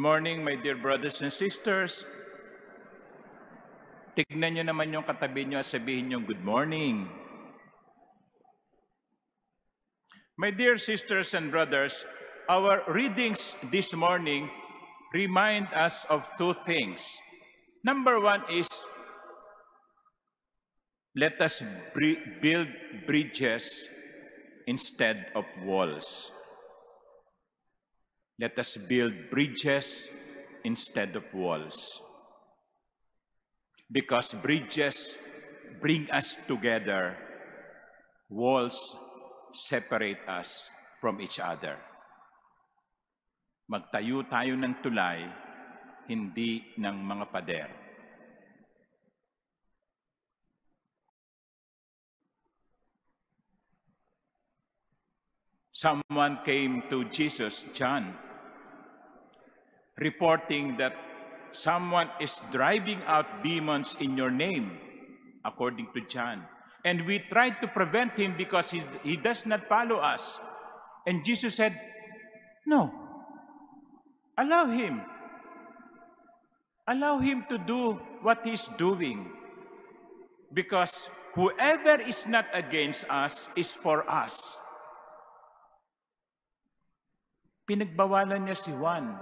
morning, my dear brothers and sisters. Tignan nyo naman yung katabi nyo at sabihin nyo, good morning. My dear sisters and brothers, our readings this morning remind us of two things. Number one is, let us build bridges instead of walls. Let us build bridges instead of walls. Because bridges bring us together, walls separate us from each other. Magtayo tayo ng tulay, hindi ng mga pader. Someone came to Jesus, John, reporting that someone is driving out demons in your name, according to John. And we tried to prevent him because he does not follow us. And Jesus said, no, allow him. Allow him to do what he's doing. Because whoever is not against us is for us. Pinagbawalan niya si Juan.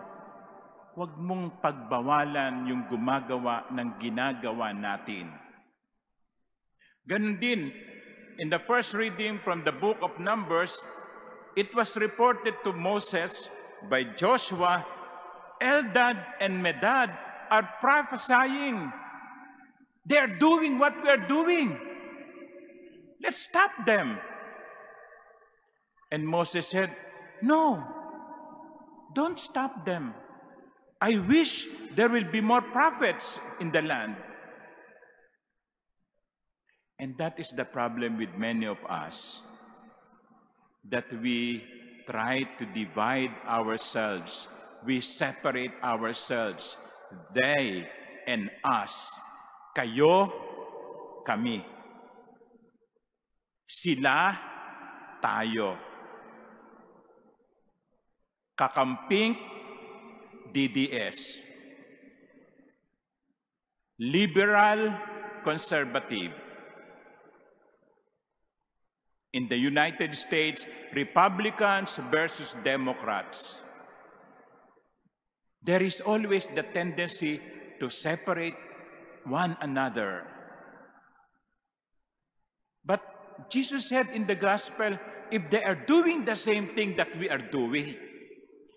Huwag mong pagbawalan yung gumagawa ng ginagawa natin. Ganun din, in the first reading from the book of Numbers, it was reported to Moses by Joshua, Eldad and Medad are prophesying. They are doing what we are doing. Let's stop them. And Moses said, no, don't stop them. I wish there will be more prophets in the land. And that is the problem with many of us, that we try to divide ourselves. We separate ourselves. They and us. Kayo, kami. Sila, tayo. Kakamping, DDS. Liberal, conservative. In the United States, Republicans versus Democrats. There is always the tendency to separate one another. But Jesus said in the gospel, if they are doing the same thing that we are doing,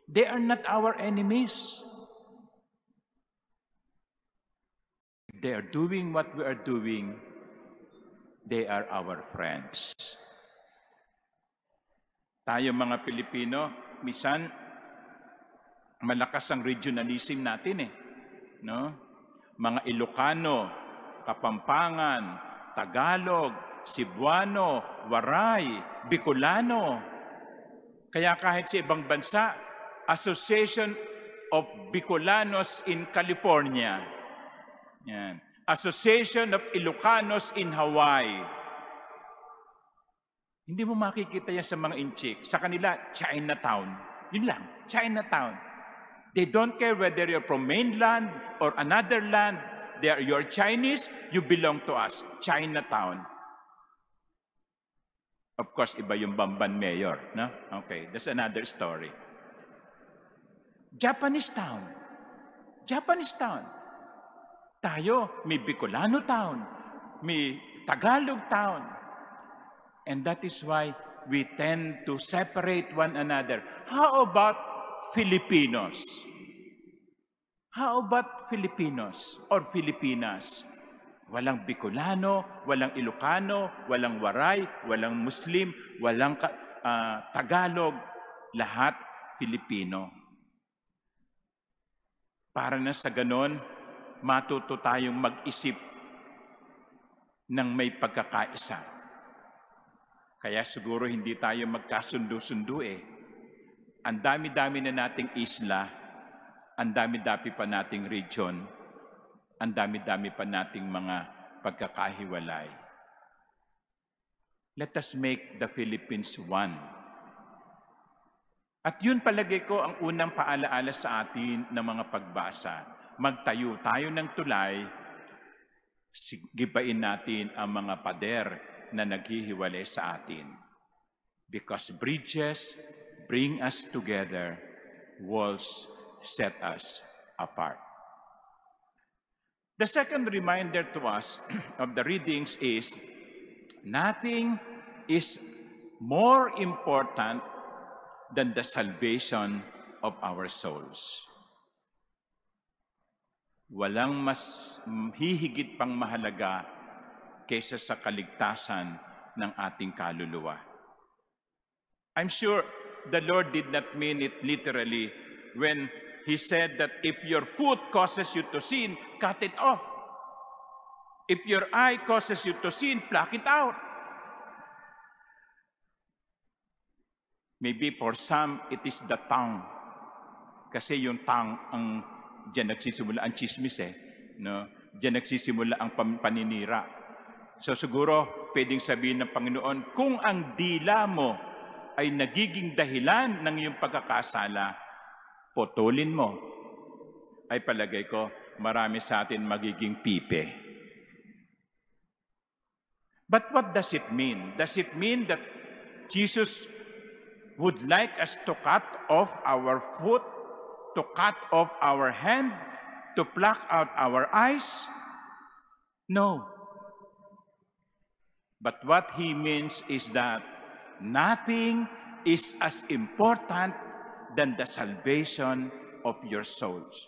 they are not our enemies. If they are doing what we are doing, they are our friends. Tayo mga Pilipino, minsan malakas ang regionalism natin no? Mga Ilocano, Kapampangan, Tagalog, Cebuano, Waray, Bicolano. Kaya kahit sa ibang bansa, Association of Bicolanos in California. Yan. Association of Ilocanos in Hawaii. Hindi mo makikita yan sa mga inchik. Sa kanila, Chinatown. Yun lang, Chinatown. They don't care whether you're from mainland or another land. You're Chinese, you belong to us. Chinatown. Of course, iba yung Bamban Mayor. No? Okay, that's another story. Japanese town. Japanese town. Tayo, may Bicolano town. May Tagalog town. And that is why we tend to separate one another. How about Filipinos? How about Filipinos or Filipinas? Walang Bicolano, walang Ilocano, walang Waray, walang Muslim, walang Tagalog. Lahat Filipino. Para na sa ganon, matuto tayong mag-isip ng may pagkakaisa. Kaya siguro hindi tayo magkasundo-sundo Ang dami-dami na nating isla, ang dami-dami pa nating region, ang dami-dami pa nating mga pagkakahiwalay. Let us make the Philippines one. At yun palagay ko ang unang paalaala sa atin ng mga pagbasa. Magtayo tayo ng tulay, gibain natin ang mga pader na naghihiwalay sa atin. Because bridges bring us together, walls set us apart. The second reminder to us of the readings is, nothing is more important than the salvation of our souls. Walang mas hihigit pang mahalaga kaysa sa kaligtasan ng ating kaluluwa. I'm sure the Lord did not mean it literally when He said that if your foot causes you to sin, cut it off. If your eye causes you to sin, pluck it out. Maybe for some, it is the tongue. Kasi yung tongue, diyan nagsisimula ang chismis no? Diyan nagsisimula ang paninira. So siguro, pwedeng sabihin ng Panginoon, kung ang dila mo ay nagiging dahilan ng iyong pagkakasala, potulin mo. Ay palagay ko, marami sa atin magiging pipe. But what does it mean? Does it mean that Jesus would like us to cut off our foot, to cut off our hand, to pluck out our eyes? No. But what He means is that nothing is as important than the salvation of your souls.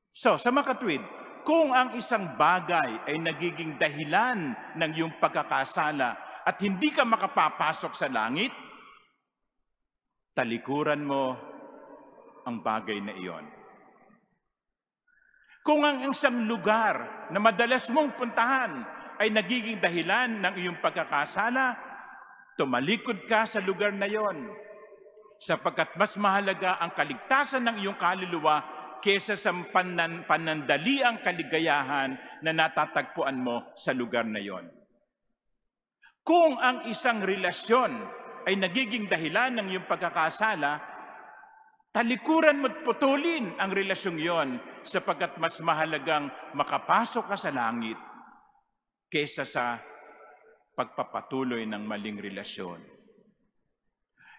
So, sa makatwid, kung ang isang bagay ay nagiging dahilan ng iyong pagkakasala at hindi ka makapapasok sa langit, talikuran mo ang bagay na iyon. Kung ang isang lugar na madalas mong puntahan ay nagiging dahilan ng iyong pagkakasala, tumalikod ka sa lugar na iyon, sapagkat mas mahalaga ang kaligtasan ng iyong kaluluwa kaysa sa panandaliang kaligayahan na natatagpuan mo sa lugar na iyon. Kung ang isang relasyon ay nagiging dahilan ng iyong pagkakasala, talikuran mo at putulin ang relasyong iyon sapagkat mas mahalagang makapasok ka sa langit kaysa sa pagpapatuloy ng maling relasyon.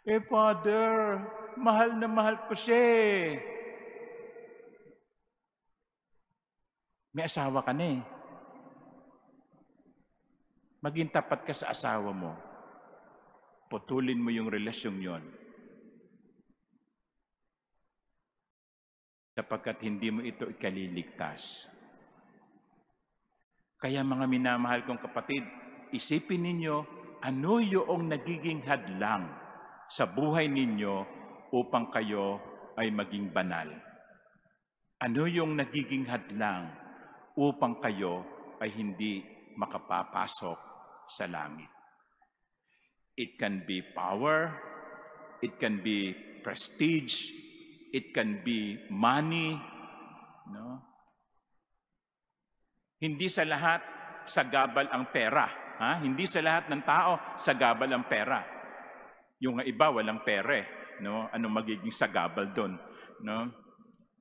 Father, mahal na mahal ko siya. May asawa ka na Maging tapat ka sa asawa mo. Putulin mo yung relasyong yon. Sapagkat hindi mo ito ikaliligtas. Kaya mga minamahal kong kapatid, isipin ninyo, ano yung nagiging hadlang sa buhay ninyo upang kayo ay maging banal? Ano yung nagiging hadlang upang kayo ay hindi makapapasok sa langit? It can be power, it can be prestige, it can be money, no? Hindi sa lahat sagabal ang pera, ha? Hindi sa lahat ng tao sagabal ang pera. Yung iba walang pera, no? Ano magiging sagabal doon, no?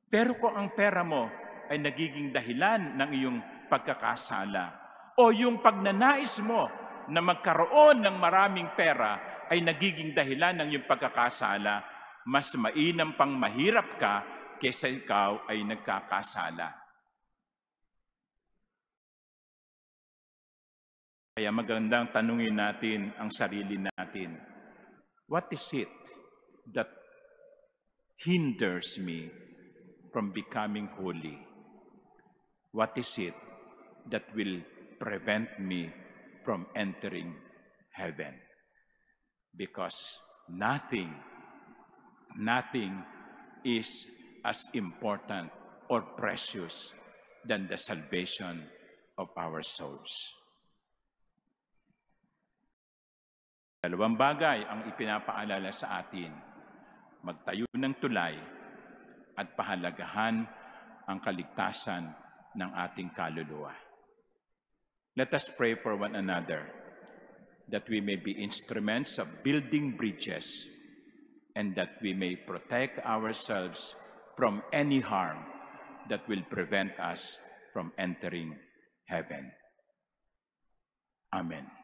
Pero kung ang pera mo ay nagiging dahilan ng iyong pagkakasala, o yung pagnanais mo na magkaroon ng maraming pera ay nagiging dahilan ng iyong pagkakasala, mas mainam pang mahirap ka kaysa ikaw ay nagkakasala. Kaya magandang tanungin natin ang sarili natin. What is it that hinders me from becoming holy? What is it that will prevent me from entering heaven? Because nothing is as important or precious than the salvation of our souls. Dalawang bagay ang ipinapaalala sa atin. Magtayo ng tulay at pahalagahan ang kaligtasan ng ating kaluluwa. Let us pray for one another that we may be instruments of building bridges and that we may protect ourselves from any harm that will prevent us from entering heaven. Amen.